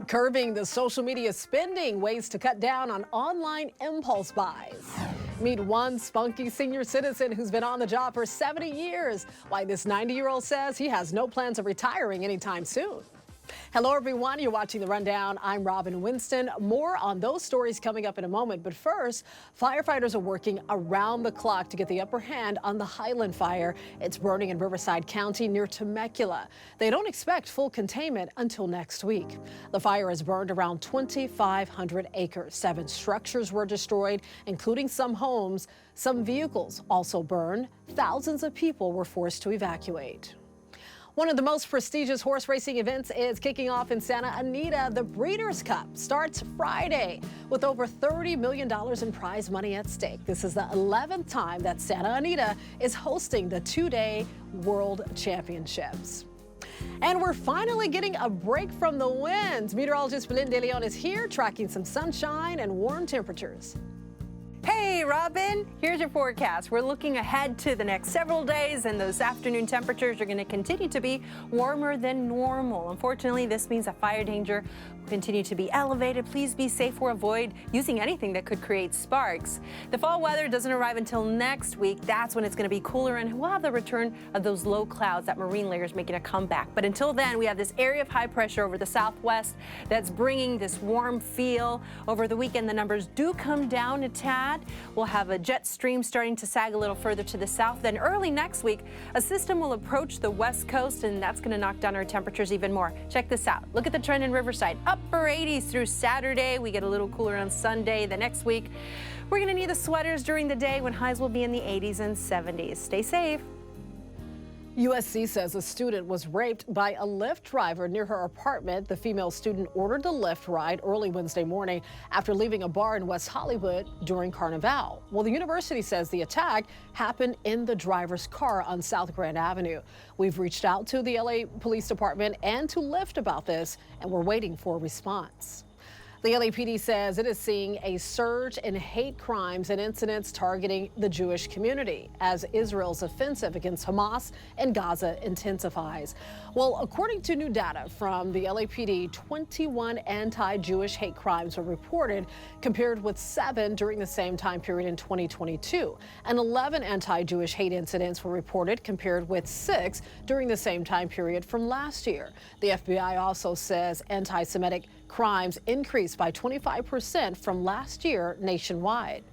Curbing the social media spending, ways to cut down on online impulse buys. Meet one spunky senior citizen who's been on the job for 70 years. Why this 90-year-old says he has no plans of retiring anytime soon. Hello, everyone. You're watching The Rundown. I'm Robin Winston. More on those stories coming up in a moment. But first, firefighters are working around the clock to get the upper hand on the Highland fire. It's burning in Riverside County near Temecula. They don't expect full containment until next week. The fire has burned around 2,500 acres. 7 structures were destroyed, including some homes. Some vehicles also burned. Thousands of people were forced to evacuate. One of the most prestigious horse racing events is kicking off in Santa Anita. The Breeders' Cup starts Friday with over $30 million in prize money at stake. This is the 11th time that Santa Anita is hosting the 2-day World Championships. And we're finally getting a break from the winds. Meteorologist Belen De Leon is here tracking some sunshine and warm temperatures. Hey, Robin, here's your forecast. We're looking ahead to the next several days, and those afternoon temperatures are going to continue to be warmer than normal. Unfortunately, this means that fire danger will continue to be elevated. Please be safe or avoid using anything that could create sparks. The fall weather doesn't arrive until next week. That's when it's going to be cooler, and we'll have the return of those low clouds, that marine layers making a comeback. But until then, we have this area of high pressure over the southwest that's bringing this warm feel. Over the weekend, the numbers do come down a tad. We'll have a jet stream starting to sag a little further to the south. Then early next week, a system will approach the west coast, and that's going to knock down our temperatures even more. Check this out. Look at the trend in Riverside. Upper 80s through Saturday. We get a little cooler on Sunday. The next week, we're going to need the sweaters during the day when highs will be in the 80s and 70s. Stay safe. USC says a student was raped by a Lyft driver near her apartment. The female student ordered the Lyft ride early Wednesday morning after leaving a bar in West Hollywood during Carnival. Well, the university says the attack happened in the driver's car on South Grand Avenue. We've reached out to the LA Police Department and to Lyft about this, and we're waiting for a response. The LAPD says it is seeing a surge in hate crimes and incidents targeting the Jewish community as Israel's offensive against Hamas in Gaza intensifies. Well, according to new data from the LAPD, 21 anti-Jewish hate crimes were reported, compared with 7 during the same time period in 2022. And 11 anti-Jewish hate incidents were reported, compared with 6 during the same time period from last year. The FBI also says anti-Semitic crimes increased by 25% from last year nationwide.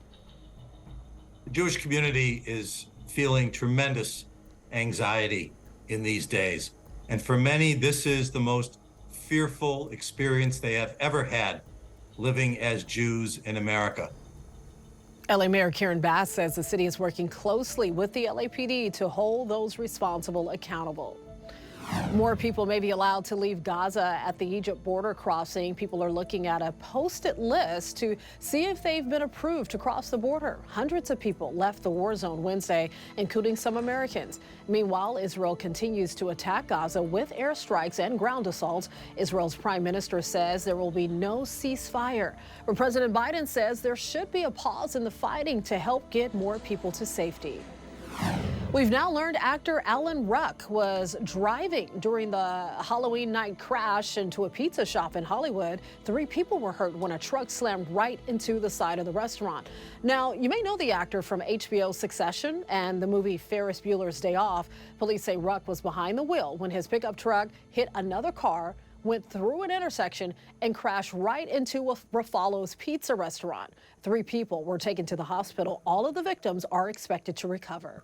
The Jewish community is feeling tremendous anxiety in these days. And for many, this is the most fearful experience they have ever had living as Jews in America. LA Mayor Karen Bass says the city is working closely with the LAPD to hold those responsible accountable. More people may be allowed to leave Gaza at the Egypt border crossing. People are looking at a post-it list to see if they've been approved to cross the border. Hundreds of people left the war zone Wednesday, including some Americans. Meanwhile, Israel continues to attack Gaza with airstrikes and ground assaults. Israel's prime minister says there will be no ceasefire. But President Biden says there should be a pause in the fighting to help get more people to safety. We've now learned actor Alan Ruck was driving during the Halloween night crash into a pizza shop in Hollywood. 3 people were hurt when a truck slammed right into the side of the restaurant. Now, you may know the actor from HBO's Succession and the movie Ferris Bueller's Day Off. Police say Ruck was behind the wheel when his pickup truck hit another car, went through an intersection, and crashed right into a Ruffalo's pizza restaurant. 3 people were taken to the hospital. All of the victims are expected to recover.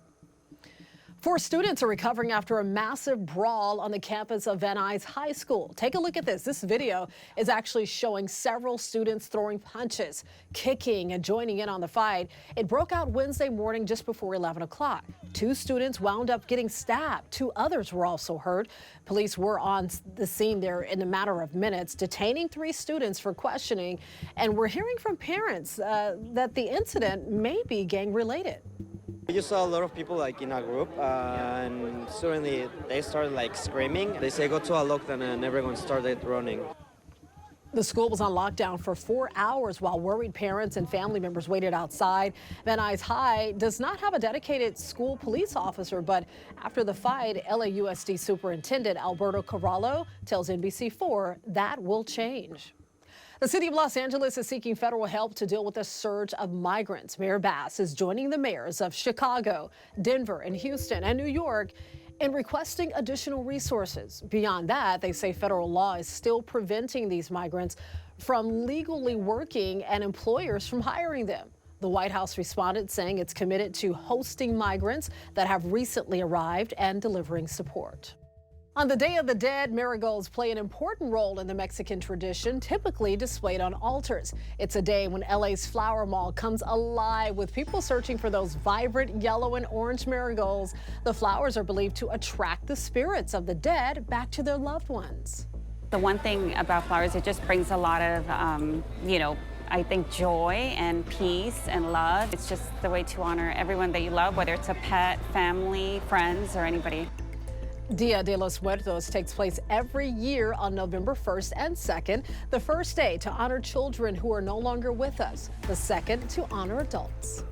4 students are recovering after a massive brawl on the campus of Van Nuys High School. Take a look at this. This video is actually showing several students throwing punches, kicking, and joining in on the fight. It broke out Wednesday morning just before 11 o'clock. 2 students wound up getting stabbed. 2 others were also hurt. Police were on the scene there in a matter of minutes, detaining 3 students for questioning. And we're hearing from parents that the incident may be gang-related. I just saw a lot of people like in a group, and suddenly they started like screaming. They say go to a lockdown, and everyone started running. The school was on lockdown for 4 hours while worried parents and family members waited outside. Van Nuys High does not have a dedicated school police officer, but after the fight, LAUSD Superintendent Alberto Corralo tells NBC4 that will change. The city of Los Angeles is seeking federal help to deal with a surge of migrants. Mayor Bass is joining the mayors of Chicago, Denver, and Houston, and New York in requesting additional resources. Beyond that, they say federal law is still preventing these migrants from legally working and employers from hiring them. The White House responded saying it's committed to hosting migrants that have recently arrived and delivering support. On the Day of the Dead, marigolds play an important role in the Mexican tradition, typically displayed on altars. It's a day when LA's Flower Mall comes alive with people searching for those vibrant yellow and orange marigolds. The flowers are believed to attract the spirits of the dead back to their loved ones. The one thing about flowers, it just brings a lot of, I think joy and peace and love. It's just the way to honor everyone that you love, whether it's a pet, family, friends, or anybody. Dia de los Muertos takes place every year on November 1st and 2nd. The first day to honor children who are no longer with us. The second to honor adults.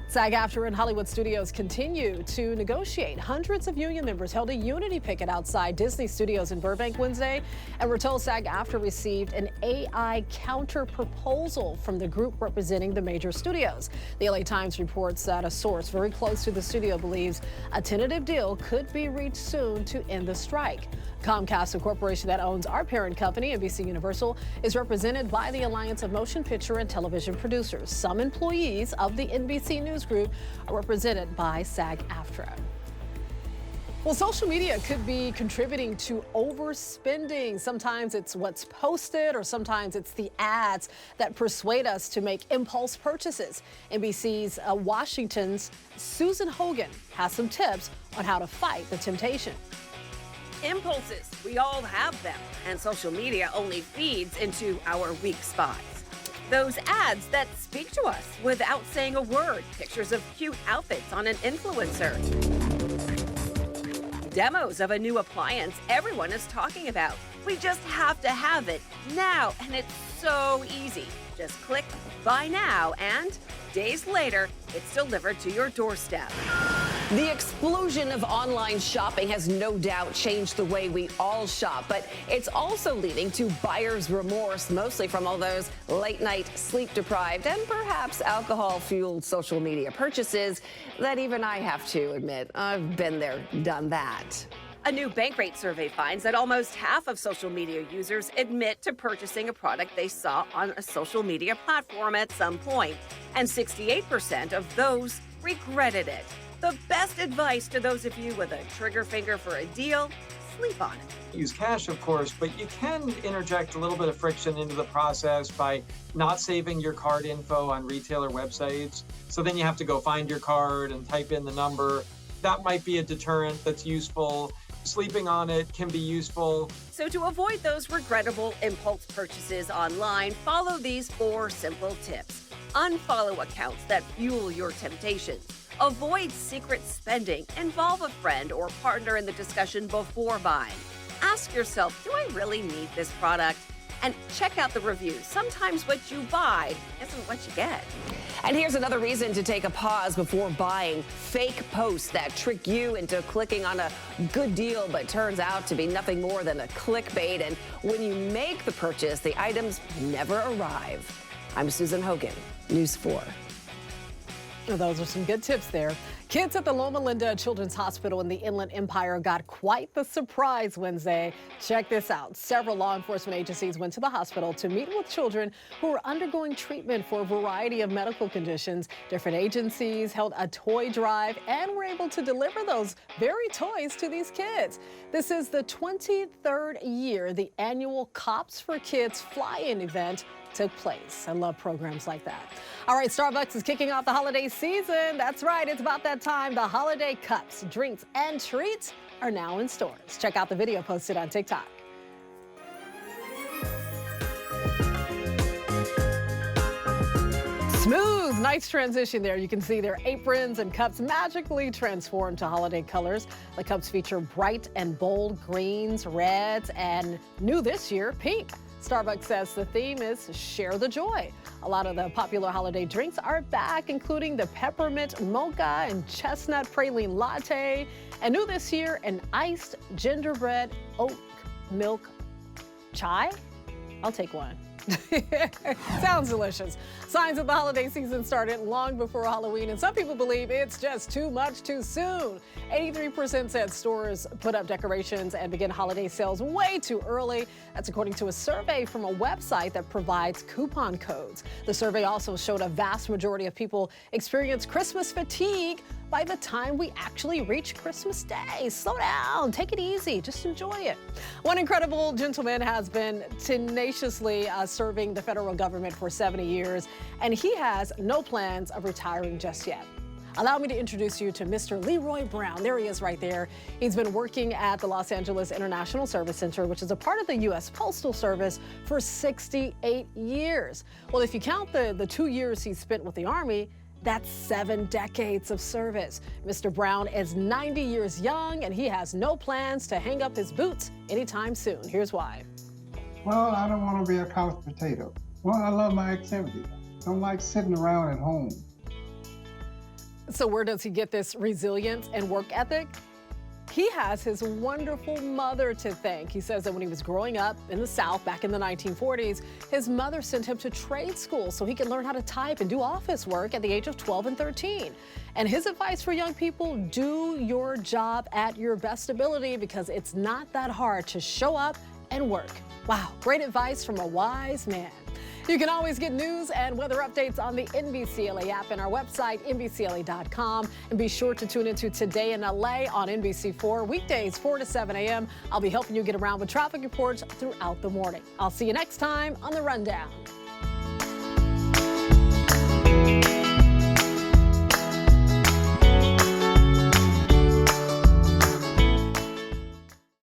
SAG-AFTRA and Hollywood studios continue to negotiate. Hundreds of union members held a unity picket outside Disney Studios in Burbank Wednesday, and we're told SAG-AFTRA received an AI counter proposal from the group representing the major studios. The LA Times reports that a source very close to the studio believes a tentative deal could be reached soon to end the strike. Comcast, a corporation that owns our parent company, NBC Universal, is represented by the Alliance of Motion Picture and Television Producers. Some employees of the NBC News Group are represented by SAG-AFTRA. Well, social media could be contributing to overspending. Sometimes it's what's posted, or sometimes it's the ads that persuade us to make impulse purchases. NBC's Washington's Susan Hogan has some tips on how to fight the temptation. Impulses, we all have them, and social media only feeds into our weak spots. Those ads that speak to us without saying a word, pictures of cute outfits on an influencer. Demos of a new appliance everyone is talking about. We just have to have it now, and it's so easy. Just click buy now, and days later, it's delivered to your doorstep. The explosion of online shopping has no doubt changed the way we all shop, but it's also leading to buyer's remorse, mostly from all those late-night, sleep-deprived, and perhaps alcohol-fueled social media purchases that even I have to admit, I've been there, done that. A new Bankrate survey finds that almost half of social media users admit to purchasing a product they saw on a social media platform at some point, and 68% of those regretted it. The best advice to those of you with a trigger finger for a deal: sleep on it. Use cash, of course, but you can interject a little bit of friction into the process by not saving your card info on retailer websites. So then you have to go find your card and type in the number. That might be a deterrent that's useful. Sleeping on it can be useful. So to avoid those regrettable impulse purchases online, follow these 4 simple tips. Unfollow accounts that fuel your temptations. Avoid secret spending. Involve a friend or partner in the discussion before buying. Ask yourself, do I really need this product? And check out the reviews. Sometimes what you buy isn't what you get. And here's another reason to take a pause before buying. Fake posts that trick you into clicking on a good deal, but turns out to be nothing more than a clickbait. And when you make the purchase, the items never arrive. I'm Susan Hogan, News 4. Well, those are some good tips there. Kids at the Loma Linda Children's Hospital in the Inland Empire got quite the surprise Wednesday. Check this out. Several law enforcement agencies went to the hospital to meet with children who were undergoing treatment for a variety of medical conditions. Different agencies held a toy drive and were able to deliver those very toys to these kids. This is the 23rd year the annual Cops for Kids fly-in event took place. I love programs like that. All right, Starbucks is kicking off the holiday season. That's right, it's about that time. The holiday cups, drinks, and treats are now in stores. Check out the video posted on TikTok. Smooth, nice transition there. You can see their aprons and cups magically transformed to holiday colors. The cups feature bright and bold greens, reds, and new this year, pink. Starbucks says the theme is share the joy. A lot of the popular holiday drinks are back, including the peppermint mocha and chestnut praline latte. And new this year, an iced gingerbread oat milk chai. I'll take one. Sounds delicious. Signs that the holiday season started long before Halloween, and some people believe it's just too much too soon. 83% said stores put up decorations and begin holiday sales way too early. That's according to a survey from a website that provides coupon codes. The survey also showed a vast majority of people experience Christmas fatigue by the time we actually reach Christmas Day. Slow down, take it easy, just enjoy it. One incredible gentleman has been tenaciously serving the federal government for 70 years, and he has no plans of retiring just yet. Allow me to introduce you to Mr. Leroy Brown. There he is right there. He's been working at the Los Angeles International Service Center, which is a part of the U.S. Postal Service, for 68 years. Well, if you count the 2 years he spent with the Army, that's 7 decades of service. Mr. Brown is 90 years young, and he has no plans to hang up his boots anytime soon. Here's why. Well, I don't want to be a couch potato. Well, I love my activity. Don't like sitting around at home. So where does he get this resilience and work ethic? He has his wonderful mother to thank. He says that when he was growing up in the South back in the 1940s, his mother sent him to trade school so he could learn how to type and do office work at the age of 12 and 13. And his advice for young people, do your job at your best ability, because it's not that hard to show up and work. Wow, great advice from a wise man. You can always get news and weather updates on the NBCLA app and our website, NBCLA.com. And be sure to tune into Today in LA on NBC4, weekdays 4 to 7 a.m. I'll be helping you get around with traffic reports throughout the morning. I'll see you next time on The Rundown.